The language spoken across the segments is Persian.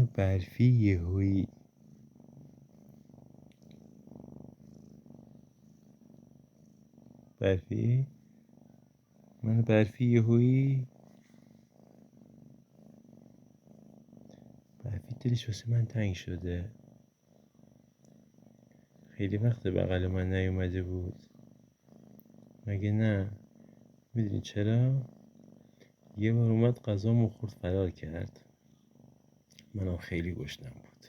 برفی یهویی. برفی یهویی. برفی دلش واسه من تنگ شده. خیلی وقت بغل من نیومده بود. مگه نه؟ میدونی چرا؟ یه بار اومد غذامو خورد فرار کرد. منم خیلی گشنم بود.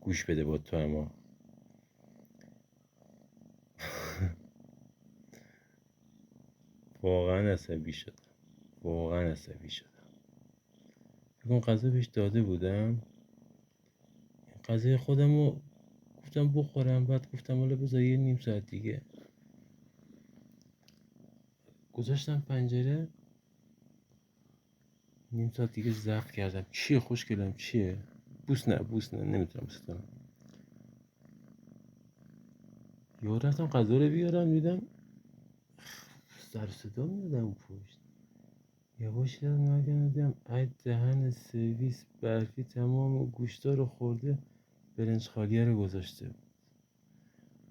گوش بده با تو اما واقعا عصبی شدم. بگم غذا بهش داده بودم. غذای خودمو گفتم بخورم، بعد گفتم حالا بذار یه نیم ساعت دیگه. گذاشتم پنجره، نیم ساعت دیگه ظرف کردم. چیه خوشگلم چیه؟ بوس نه نمیتونم بوس کنم. یهو رفتم غذا رو بیارم، دیدم سر صدا میادم پشت. یواش دیدم نگم، دیدم ای دهن سرویس، برفی تمام گوشتا رو خورده، برنج خالیه رو گذاشته.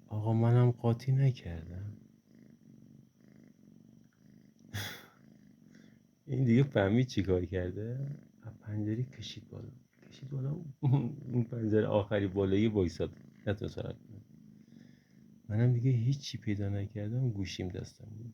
آقا منم قاطی نکردم. این دیگه فهمید چی کار کرده؟ از پنجره کشید بالا اون پنجره آخری بالایی وایساد، نتونست حرکت کنه. منم دیگه هیچی پیدا نکردم، گوشیم دستم بود.